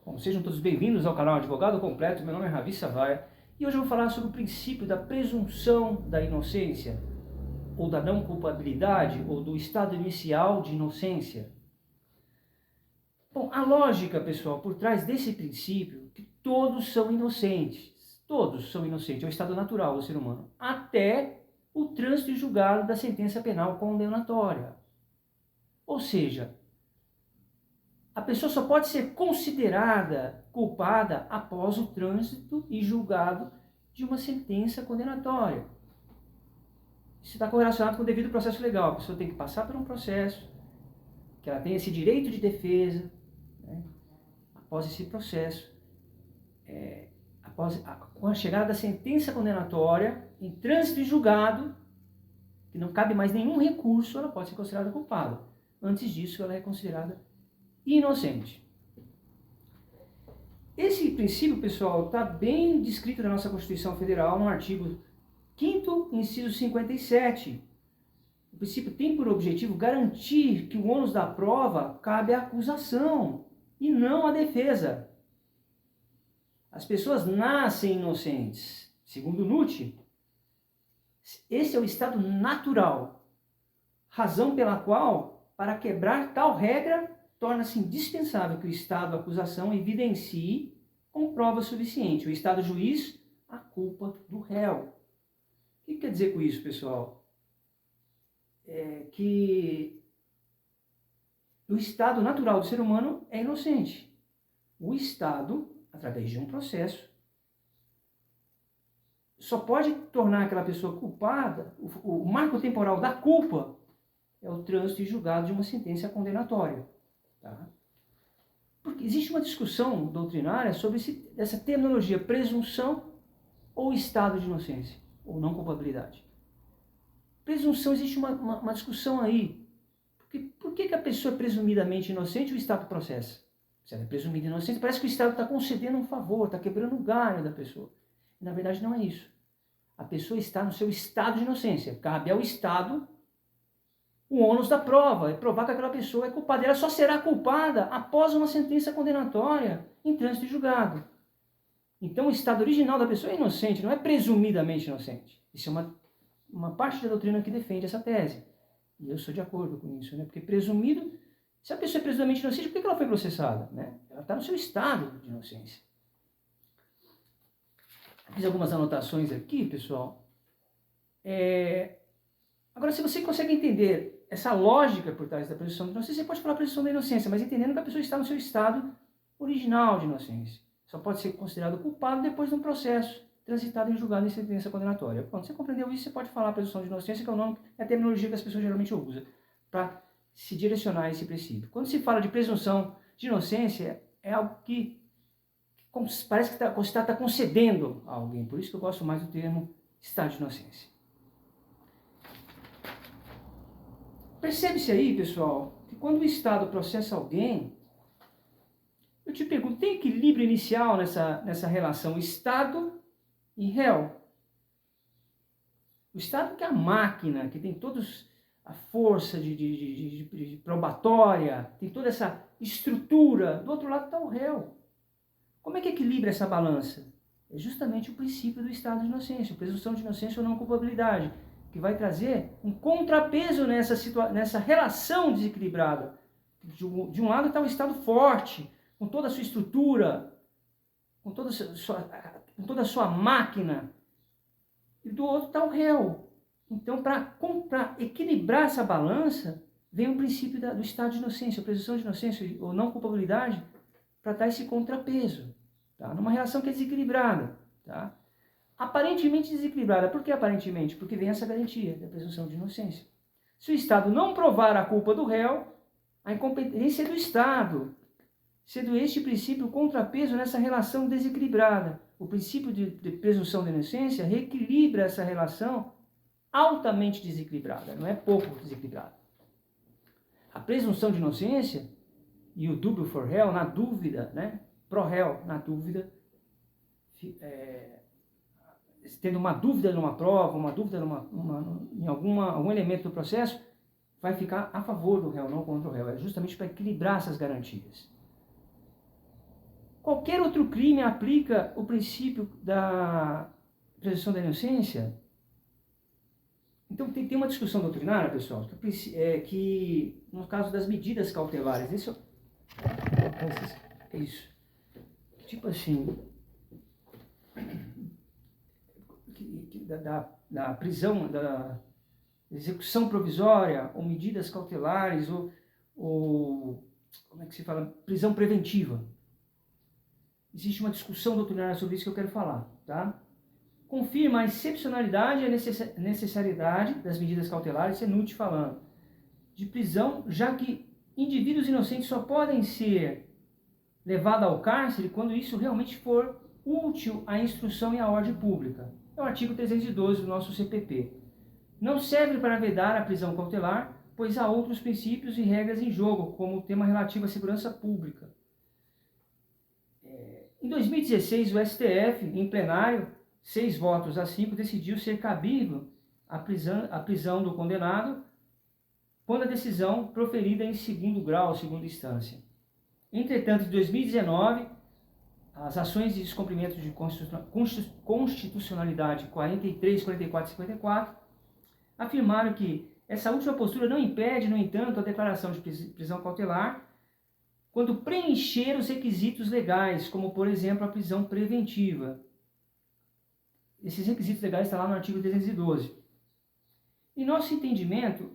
Bom, sejam todos bem-vindos ao canal Advogado Completo. Meu nome é Ravi Savaia e hoje eu vou falar sobre o princípio da presunção da inocência, ou da não culpabilidade, ou do estado inicial de inocência. Bom, a lógica, pessoal, por trás desse princípio é que todos são inocentes. Todos são inocentes, é o estado natural do ser humano, até o trânsito e julgado da sentença penal condenatória. Ou seja, a pessoa só pode ser considerada culpada após o trânsito e julgado de uma sentença condenatória. Isso está correlacionado com o devido processo legal. A pessoa tem que passar por um processo, que ela tem esse direito de defesa, né? Após esse processo, com a chegada da sentença condenatória, em trânsito e julgado, que não cabe mais nenhum recurso, ela pode ser considerada culpada. Antes disso, ela é considerada inocente. Esse princípio, pessoal, está bem descrito na nossa Constituição Federal, no artigo 5º, inciso 57. O princípio tem por objetivo garantir que o ônus da prova cabe à acusação e não à defesa. As pessoas nascem inocentes. Segundo Nutt, esse é o estado natural, razão pela qual, para quebrar tal regra, torna-se indispensável que o Estado acusação evidencie com prova suficiente, o Estado juiz, a culpa do réu. O que quer dizer com isso, pessoal? É que o estado natural do ser humano é inocente. O Estado, através de um processo, só pode tornar aquela pessoa culpada, o marco temporal da culpa é o trânsito e julgado de uma sentença condenatória. Tá? Porque existe uma discussão doutrinária sobre essa terminologia presunção ou estado de inocência, ou não culpabilidade. Presunção, existe uma discussão aí. Por que a pessoa é presumidamente inocente e o Estado processa? Se ela é presumida inocente, parece que o Estado está concedendo um favor, está quebrando o galho da pessoa. E, na verdade, não é isso. A pessoa está no seu estado de inocência. Cabe ao Estado o ônus da prova, é provar que aquela pessoa é culpada. Ela só será culpada após uma sentença condenatória em trânsito e julgado. Então o estado original da pessoa é inocente, não é presumidamente inocente. Isso é uma parte da doutrina que defende essa tese. E eu sou de acordo com isso, né? Porque presumido, se a pessoa é presumidamente inocente, por que ela foi processada? Né? Ela está no seu estado de inocência. Fiz algumas anotações aqui, pessoal. Agora, se você consegue entender essa lógica por trás da presunção de inocência, você pode falar presunção da inocência, mas entendendo que a pessoa está no seu estado original de inocência. Só pode ser considerado culpado depois de um processo transitado em julgado em sentença condenatória. Quando você compreendeu isso, você pode falar presunção de inocência, que é o nome, é a terminologia que as pessoas geralmente usam para se direcionar a esse princípio. Quando se fala de presunção de inocência, é algo que parece que você está concedendo a alguém. Por isso que eu gosto mais do termo estado de inocência. Percebe-se aí, pessoal, que quando o Estado processa alguém, eu te pergunto, tem equilíbrio inicial nessa relação Estado e réu? O Estado que é a máquina, que tem toda a força de probatória, tem toda essa estrutura, do outro lado está o réu. Como é que equilibra essa balança? É justamente o princípio do estado de inocência, a presunção de inocência ou não culpabilidade, que vai trazer um contrapeso nessa relação desequilibrada. De um lado está o Estado forte, com toda a sua estrutura, com toda a sua máquina, e do outro está o réu. Então, para equilibrar essa balança, vem o princípio do estado de inocência, a presunção de inocência ou não culpabilidade, para dar esse contrapeso, tá? Numa relação que é desequilibrada. Tá? Aparentemente desequilibrada. Por que aparentemente? Porque vem essa garantia da presunção de inocência. Se o Estado não provar a culpa do réu, a incompetência é do Estado, sendo este princípio o contrapeso nessa relação desequilibrada. O princípio de presunção de inocência reequilibra essa relação altamente desequilibrada, não é pouco desequilibrada. A presunção de inocência e o dúbio for réu, na dúvida, né? Pro réu, na dúvida, tendo uma dúvida numa prova, uma dúvida em algum elemento do processo, vai ficar a favor do réu, não contra o réu. É justamente para equilibrar essas garantias. qualquer outro crime aplica o princípio da presunção da inocência? Então tem uma discussão doutrinária, pessoal, que no caso das medidas cautelares, é isso. Tipo assim, da prisão, da execução provisória, ou medidas cautelares, ou como é que se fala? Prisão preventiva. Existe uma discussão doutrinária sobre isso que eu quero falar, tá? Confirma a excepcionalidade e a necessidade das medidas cautelares, isso é Nutt falando, de prisão, já que indivíduos inocentes só podem ser levados ao cárcere quando isso realmente for útil à instrução e à ordem pública. É o artigo 312 do nosso CPP. Não serve para vedar a prisão cautelar, pois há outros princípios e regras em jogo, como o tema relativo à segurança pública. Em 2016, o STF, em plenário, 6 votos a 5, decidiu ser cabível a prisão do condenado quando a decisão proferida em segundo grau, segunda instância. Entretanto, em 2019, as ações de descumprimento de constitucionalidade 43, 44 e 54 afirmaram que essa última postura não impede, no entanto, a declaração de prisão cautelar quando preencher os requisitos legais, como, por exemplo, a prisão preventiva. Esses requisitos legais estão lá no artigo 312. Em nosso entendimento,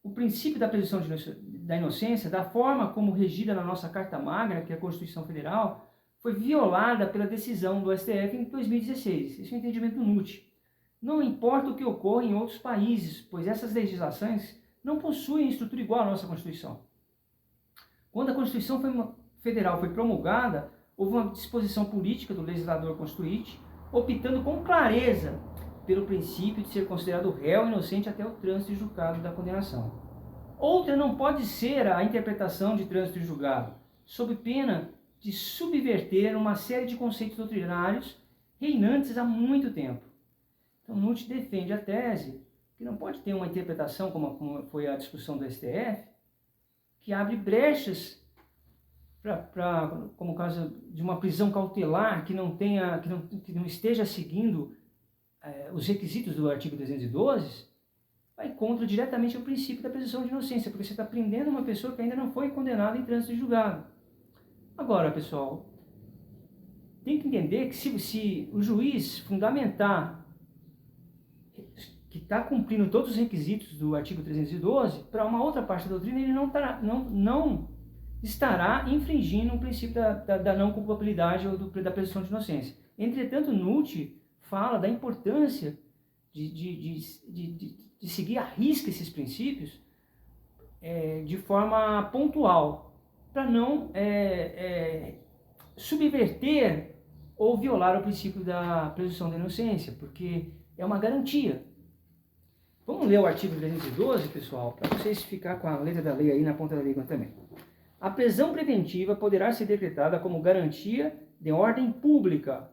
o princípio da presunção da inocência, da forma como regida na nossa Carta Magna, que é a Constituição Federal, foi violada pela decisão do STF em 2016. Esse é o entendimento do Nutt. Não importa o que ocorra em outros países, pois essas legislações não possuem estrutura igual à nossa Constituição. Quando a Constituição Federal foi promulgada, houve uma disposição política do legislador constituinte, optando com clareza pelo princípio de ser considerado réu inocente até o trânsito e julgado da condenação. Outra não pode ser a interpretação de trânsito e julgado, sob pena de subverter uma série de conceitos doutrinários reinantes há muito tempo. Então, Nutt defende a tese que não pode ter uma interpretação, como foi a discussão do STF, que abre brechas como o caso de uma prisão cautelar que não esteja seguindo os requisitos do artigo 312, vai contra diretamente o princípio da presunção de inocência, porque você está prendendo uma pessoa que ainda não foi condenada em trânsito e julgado. Agora, pessoal, tem que entender que se o juiz fundamentar que está cumprindo todos os requisitos do artigo 312, para uma outra parte da doutrina, ele não estará infringindo o princípio da não culpabilidade ou da presunção de inocência. Entretanto, Nutt fala da importância de seguir à risca esses princípios de forma pontual, para não subverter ou violar o princípio da presunção da inocência, porque é uma garantia. Vamos ler o artigo 312, pessoal, para vocês ficarem com a letra da lei aí na ponta da língua também. A prisão preventiva poderá ser decretada como garantia de ordem pública.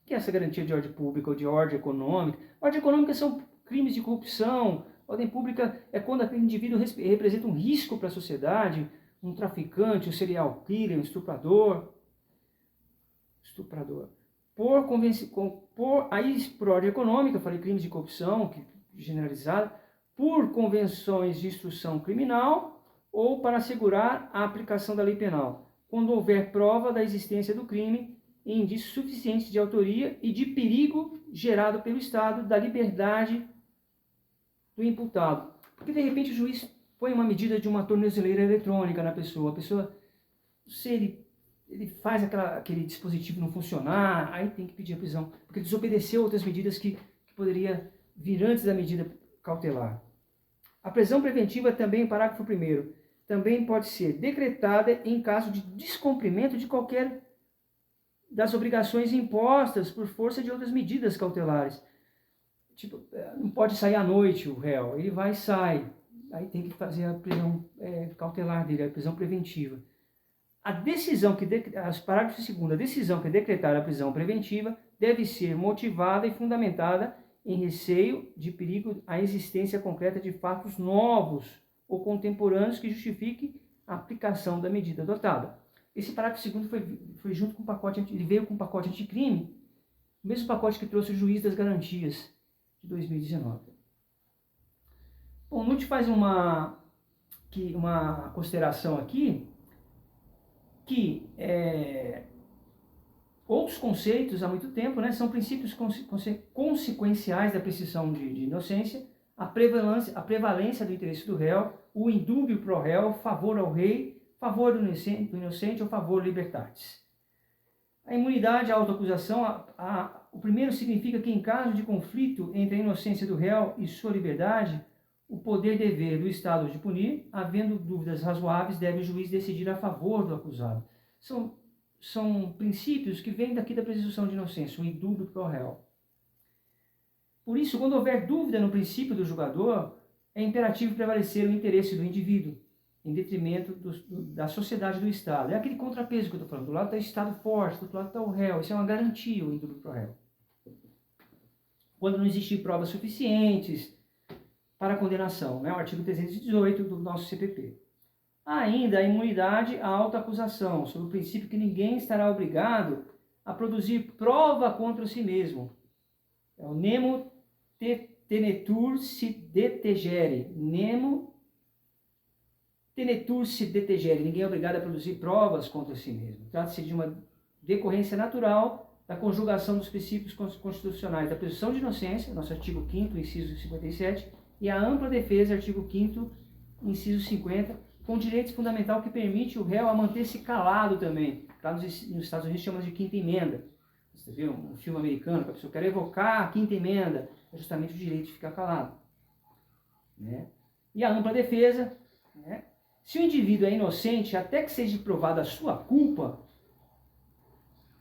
O que é essa garantia de ordem pública ou de ordem econômica? Ordem econômica são crimes de corrupção. Ordem pública é quando aquele indivíduo representa um risco para a sociedade, um traficante, um serial killer, um estuprador. Por ordem econômica, eu falei crimes de corrupção, generalizada, por convenções de instrução criminal ou para assegurar a aplicação da lei penal, quando houver prova da existência do crime e indícios suficientes de autoria e de perigo gerado pelo Estado da liberdade do imputado. Porque de repente o juiz põe uma medida de uma tornozeleira eletrônica na pessoa, a pessoa, se ele faz aquele dispositivo não funcionar, aí tem que pedir a prisão, porque desobedeceu outras medidas que poderia vir antes da medida cautelar. A prisão preventiva também, parágrafo 1º, também pode ser decretada em caso de descumprimento de qualquer das obrigações impostas por força de outras medidas cautelares. Tipo, não pode sair à noite o réu, ele vai e sai, aí tem que fazer a prisão cautelar dele, a prisão preventiva. Parágrafo 2º, a decisão que decretar a prisão preventiva deve ser motivada e fundamentada em receio de perigo à existência concreta de fatos novos ou contemporâneos que justifiquem a aplicação da medida adotada. Esse parágrafo segundo foi junto com o pacote, ele veio com o pacote anticrime, o mesmo pacote que trouxe o juiz das garantias de 2019. Bom, o NUT faz uma consideração aqui, que outros conceitos há muito tempo, né, são princípios consequenciais da prescrição de inocência, a prevalência do interesse do réu, o indúbio pro réu, favor ao rei, favor do inocente ou favor libertatis. A imunidade à autoacusação, o primeiro significa que em caso de conflito entre a inocência do réu e sua liberdade, o poder-dever do Estado de punir, havendo dúvidas razoáveis, deve o juiz decidir a favor do acusado. São princípios que vêm daqui da presunção de inocência, o indúbio pro réu. Por isso, quando houver dúvida no princípio do julgador, é imperativo prevalecer o interesse do indivíduo, em detrimento da sociedade do Estado. É aquele contrapeso que eu estou falando. Do lado está o Estado forte, do outro lado está o réu. Isso é uma garantia, o indúbio pro réu. Quando não existir provas suficientes para a condenação, né? O artigo 318 do nosso CPP. Há ainda a imunidade à autoacusação, sob o princípio que ninguém estará obrigado a produzir prova contra si mesmo. É o nemo tenetur si detegere. Nemo tenetur si detegere. Ninguém é obrigado a produzir provas contra si mesmo. Trata-se de uma decorrência natural da conjugação dos princípios constitucionais da presunção de inocência, nosso artigo 5º, inciso 57, e a ampla defesa, artigo 5º, inciso 50, com direito fundamental que permite o réu a manter-se calado também. Lá nos Estados Unidos chamamos de quinta emenda. Você viu um filme americano que a pessoa quer evocar a quinta emenda, é justamente o direito de ficar calado. Né? E a ampla defesa, né? Se o indivíduo é inocente, até que seja provada a sua culpa,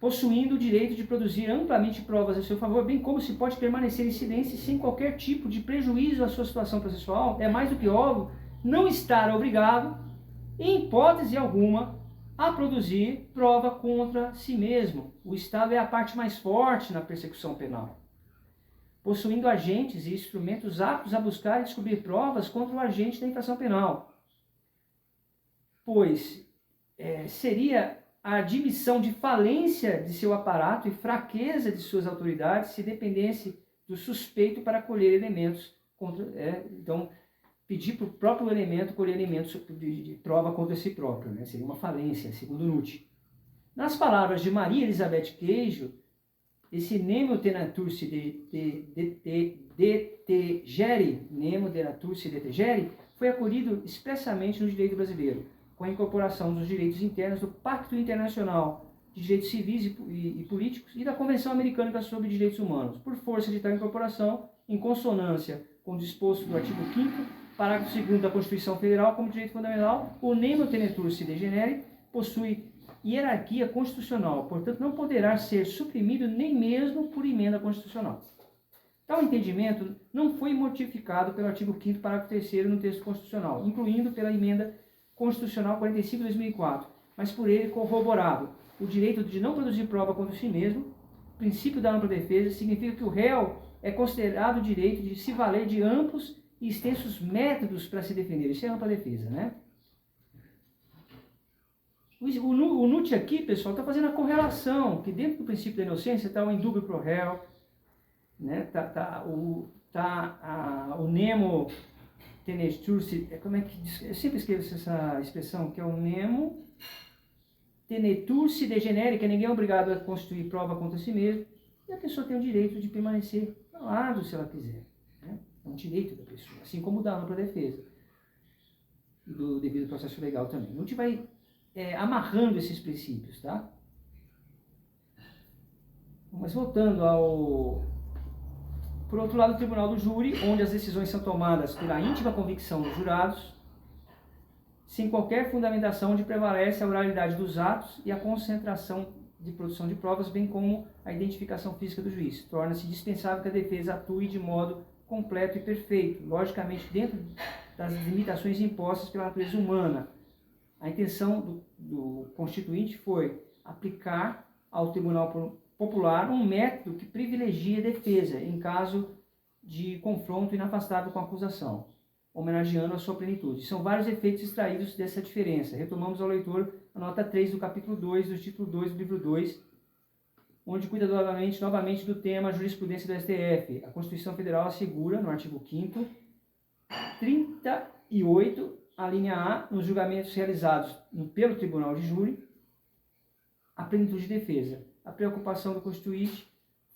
possuindo o direito de produzir amplamente provas a seu favor, bem como se pode permanecer em silêncio sem qualquer tipo de prejuízo à sua situação processual, é mais do que óbvio não estar obrigado, em hipótese alguma, a produzir prova contra si mesmo. O Estado é a parte mais forte na persecução penal, possuindo agentes e instrumentos aptos a buscar e descobrir provas contra o agente da infração penal. Pois seria a admissão de falência de seu aparato e fraqueza de suas autoridades se dependesse do suspeito para colher elementos contra... então, pedir para o próprio elemento colher elementos de prova contra si próprio, né? Seria uma falência, segundo Nutt. Nas palavras de Maria Elizabeth Queijo, esse nemo tenatur se detegere, nemo tenatur se detegere, foi acolhido expressamente no direito brasileiro, com a incorporação dos direitos internos do Pacto Internacional de Direitos Civis e Políticos e da Convenção Americana sobre Direitos Humanos, por força de tal incorporação, em consonância com o disposto do artigo 5º, parágrafo 2º da Constituição Federal como direito fundamental, o nemo tenetur se degenere possui hierarquia constitucional, portanto não poderá ser suprimido nem mesmo por emenda constitucional. Tal entendimento não foi modificado pelo artigo 5º, parágrafo 3º no texto constitucional, incluindo pela emenda Constitucional 45 de 2004, mas por ele corroborado. O direito de não produzir prova contra si mesmo, princípio da ampla defesa, significa que o réu é considerado o direito de se valer de amplos e extensos métodos para se defender. Isso é ampla defesa, né? O Nutt aqui, pessoal, está fazendo a correlação, que dentro do princípio da inocência está o indúbio pro réu, né? O nemo tenetur se... Como é que diz? Eu sempre escrevo essa expressão, que é o nemo tenetur se degenere, que ninguém é obrigado a constituir prova contra si mesmo, e a pessoa tem o direito de permanecer calado se ela quiser. Né? É um direito da pessoa, assim como o da ampla defesa e do devido processo legal também. Nutt vai amarrando esses princípios, tá? Mas voltando ao... Por outro lado, o tribunal do júri, onde as decisões são tomadas pela íntima convicção dos jurados, sem qualquer fundamentação, onde prevalece a oralidade dos atos e a concentração de produção de provas, bem como a identificação física do juiz. Torna-se dispensável que a defesa atue de modo completo e perfeito, logicamente dentro das limitações impostas pela natureza humana. A intenção do constituinte foi aplicar ao Tribunal Popular um método que privilegia a defesa em caso de confronto inafastável com a acusação, homenageando a sua plenitude. São vários efeitos extraídos dessa diferença. Retomamos ao leitor a nota 3 do capítulo 2, do título 2 do livro 2, onde cuida novamente do tema jurisprudência do STF. A Constituição Federal assegura, no artigo 5º, 38, a linha A, nos julgamentos realizados pelo Tribunal de Júri, a plenitude de defesa. A preocupação do Constituinte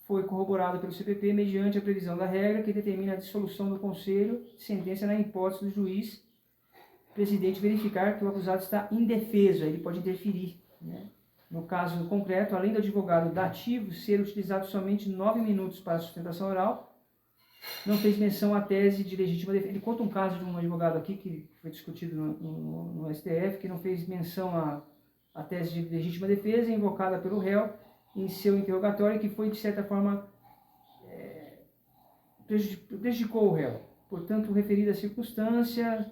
foi corroborada pelo CPP mediante a previsão da regra que determina a dissolução do Conselho de sentença na hipótese do juiz presidente verificar que o acusado está indefeso, ele pode interferir, né? No caso concreto, além do advogado dativo ser utilizado somente 9 minutos para a sustentação oral, não fez menção à tese de legítima defesa. Ele conta um caso de um advogado aqui que foi discutido no STF, que não fez menção à tese de legítima defesa invocada pelo réu em seu interrogatório, que foi, de certa forma, prejudicou o réu. Portanto, referida circunstância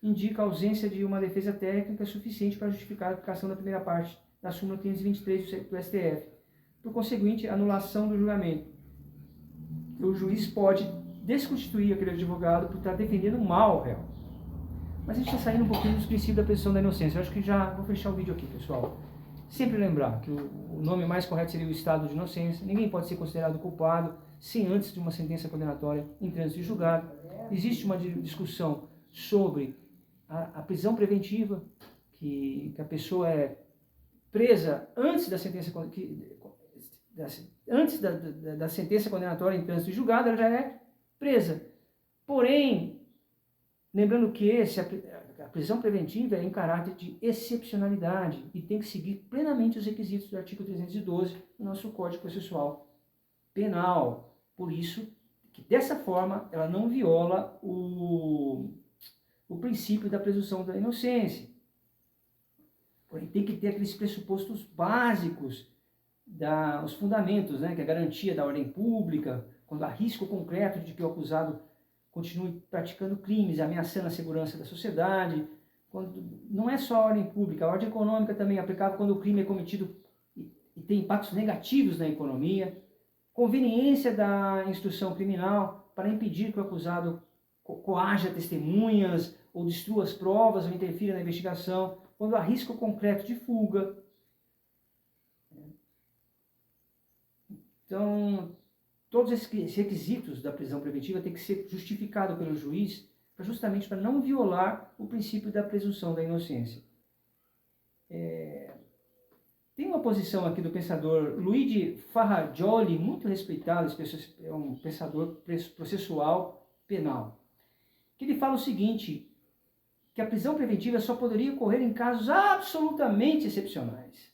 indica a ausência de uma defesa técnica suficiente para justificar a aplicação da primeira parte da súmula 523 do STF. Por conseguinte, anulação do julgamento. O juiz pode desconstituir aquele advogado por estar defendendo mal o réu. Mas a gente está saindo um pouquinho dos princípios da presunção da inocência. Eu acho que já vou fechar o vídeo aqui, pessoal. Sempre lembrar que o nome mais correto seria o estado de inocência. Ninguém pode ser considerado culpado sem antes de uma sentença condenatória em trânsito de julgado. Existe uma discussão sobre a prisão preventiva, que a pessoa é presa antes da sentença da sentença condenatória em trânsito de julgado, ela já é presa. Porém, lembrando que a prisão preventiva é em caráter de excepcionalidade e tem que seguir plenamente os requisitos do artigo 312 do nosso Código Processual Penal. Por isso, que dessa forma, ela não viola o princípio da presunção da inocência. Porém, tem que ter aqueles pressupostos básicos, os fundamentos, né, que é a garantia da ordem pública, quando há risco concreto de que o acusado continue praticando crimes, ameaçando a segurança da sociedade. Não é só a ordem pública, a ordem econômica também é aplicável quando o crime é cometido e tem impactos negativos na economia. Conveniência da instrução criminal para impedir que o acusado coaja testemunhas ou destrua as provas ou interfira na investigação, quando há risco concreto de fuga. Então, todos esses requisitos da prisão preventiva têm que ser justificados pelo juiz, justamente para não violar o princípio da presunção da inocência. Tem uma posição aqui do pensador Luigi Farragioli, muito respeitado, é um pensador processual penal, que ele fala o seguinte, que a prisão preventiva só poderia ocorrer em casos absolutamente excepcionais.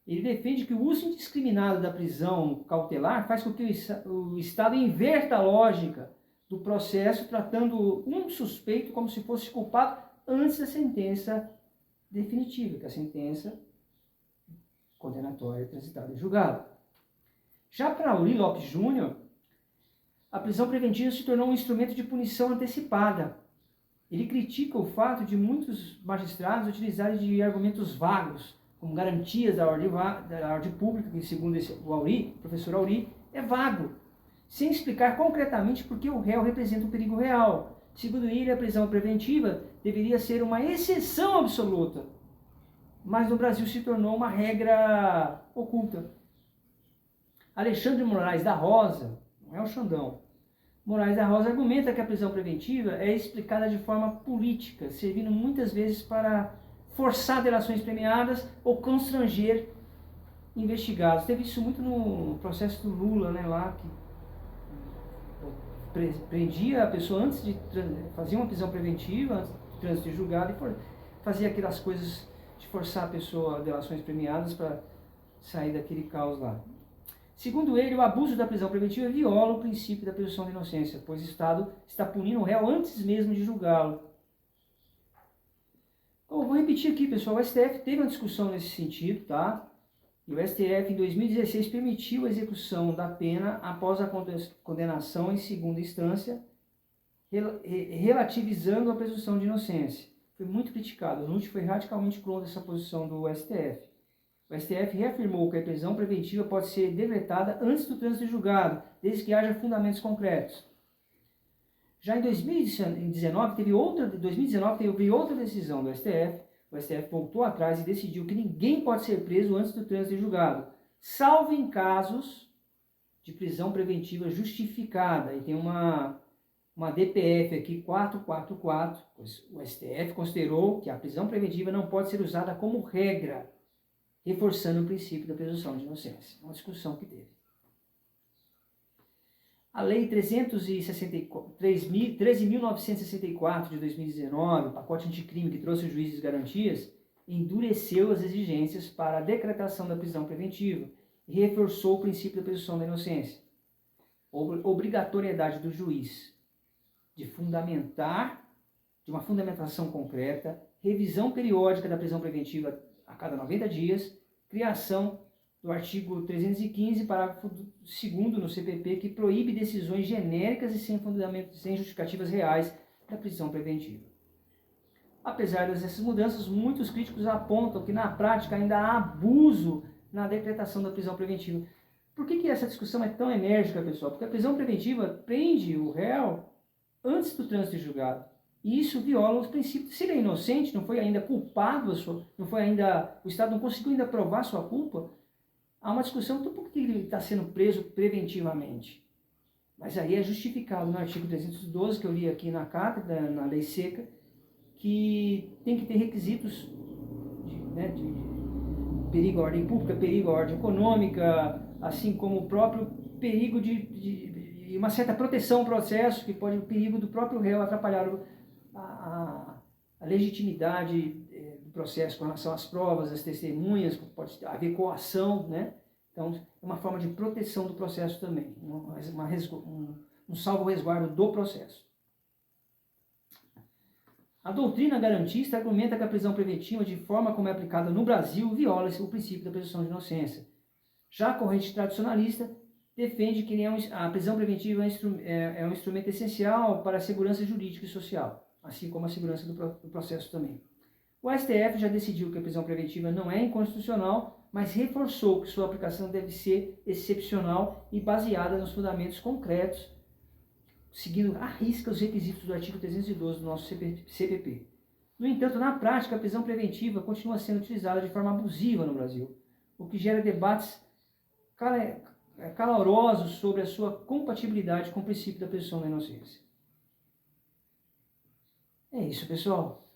Ele defende que o uso indiscriminado da prisão cautelar faz com que o Estado inverta a lógica do processo, tratando um suspeito como se fosse culpado antes da sentença definitiva, que é a sentença condenatória transitada em julgado. Já para Auri Lopes Júnior, a prisão preventiva se tornou um instrumento de punição antecipada. Ele critica o fato de muitos magistrados utilizarem de argumentos vagos, como garantias da ordem pública, que segundo o professor Auri, é vago, sem explicar concretamente por que o réu representa um perigo real. Segundo ele, a prisão preventiva deveria ser uma exceção absoluta, mas no Brasil se tornou uma regra oculta. Alexandre Moraes da Rosa, não é o Xandão, Moraes da Rosa argumenta que a prisão preventiva é explicada de forma política, servindo muitas vezes para forçar delações premiadas ou constranger investigados. Teve isso muito no processo do Lula, né, lá que prendia a pessoa antes de fazer uma prisão preventiva, antes de trânsito de julgado, e fazia aquelas coisas de forçar a pessoa a delações premiadas para sair daquele caos lá. Segundo ele, o abuso da prisão preventiva viola o princípio da presunção de inocência, pois o Estado está punindo o réu antes mesmo de julgá-lo. Então, vou repetir aqui, pessoal, o STF teve uma discussão nesse sentido, tá? E o STF, em 2016, permitiu a execução da pena após a condenação em segunda instância, relativizando a presunção de inocência. Foi muito criticado. O NUT foi radicalmente contra essa posição do STF. O STF reafirmou que a prisão preventiva pode ser decretada antes do trânsito de julgado, desde que haja fundamentos concretos. Já em 2019 teve outra decisão do STF, o STF voltou atrás e decidiu que ninguém pode ser preso antes do trânsito em julgado, salvo em casos de prisão preventiva justificada. E tem uma DPF aqui, 444, pois o STF considerou que a prisão preventiva não pode ser usada como regra, reforçando o princípio da presunção de inocência. Uma discussão que teve. A Lei 13.964 de 2019, o pacote anticrime que trouxe os juízes garantias, endureceu as exigências para a decretação da prisão preventiva e reforçou o princípio da presunção da inocência. Obrigatoriedade do juiz de uma fundamentação concreta, revisão periódica da prisão preventiva a cada 90 dias, criação do artigo 315, parágrafo 2º no CPP, que proíbe decisões genéricas e sem fundamento, sem justificativas reais da prisão preventiva. Apesar dessas mudanças, muitos críticos apontam que na prática ainda há abuso na decretação da prisão preventiva. Por que essa discussão é tão enérgica, pessoal? Porque a prisão preventiva prende o réu antes do trânsito em julgado. E isso viola os princípios. Se ele é inocente, não foi ainda culpado, o Estado não conseguiu ainda provar sua culpa, há uma discussão do porquê ele está sendo preso preventivamente. Mas aí é justificado no artigo 312, que eu li aqui na cátedra, na lei seca, que tem que ter requisitos de perigo à ordem pública, perigo à ordem econômica, assim como o próprio perigo de uma certa proteção ao processo, que pode o perigo do próprio réu atrapalhar a legitimidade do processo com relação às provas, às testemunhas, pode haver coação, né? Então, é uma forma de proteção do processo também, um salvo-resguardo do processo. A doutrina garantista argumenta que a prisão preventiva, de forma como é aplicada no Brasil, viola o princípio da presunção de inocência. Já a corrente tradicionalista defende que a prisão preventiva é um instrumento essencial para a segurança jurídica e social, assim como a segurança do processo também. O STF já decidiu que a prisão preventiva não é inconstitucional, mas reforçou que sua aplicação deve ser excepcional e baseada nos fundamentos concretos, seguindo à risca os requisitos do artigo 312 do nosso CPP. No entanto, na prática, a prisão preventiva continua sendo utilizada de forma abusiva no Brasil, o que gera debates calorosos sobre a sua compatibilidade com o princípio da presunção da inocência. É isso, pessoal.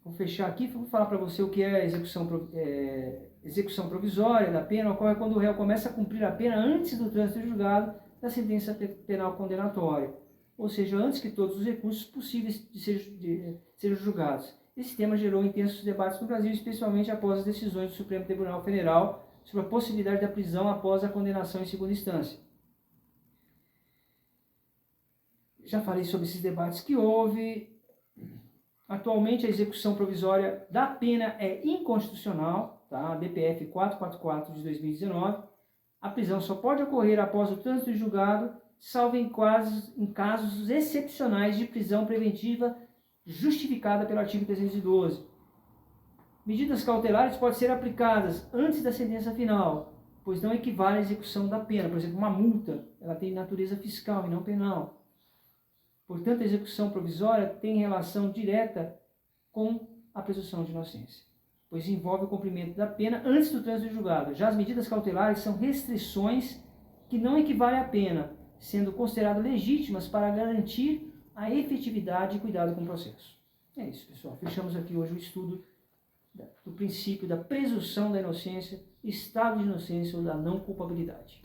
Vou fechar aqui, vou falar para você o que é execução provisória da pena. Ocorre quando o réu começa a cumprir a pena antes do trânsito julgado da sentença penal condenatória, ou seja, antes que todos os recursos possíveis sejam julgados. Esse tema gerou intensos debates no Brasil, especialmente após as decisões do Supremo Tribunal Federal sobre a possibilidade da prisão após a condenação em segunda instância. Já falei sobre esses debates que houve. Atualmente, a execução provisória da pena é inconstitucional, tá? A DPF 444 de 2019. A prisão só pode ocorrer após o trânsito em julgado, salvo em casos excepcionais de prisão preventiva justificada pelo artigo 312. Medidas cautelares podem ser aplicadas antes da sentença final, pois não equivale à execução da pena. Por exemplo, uma multa, ela tem natureza fiscal e não penal. Portanto, a execução provisória tem relação direta com a presunção de inocência, pois envolve o cumprimento da pena antes do trânsito julgado. Já as medidas cautelares são restrições que não equivalem à pena, sendo consideradas legítimas para garantir a efetividade e cuidado com o processo. É isso, pessoal. Fechamos aqui hoje o estudo do princípio da presunção da inocência, estado de inocência ou da não culpabilidade.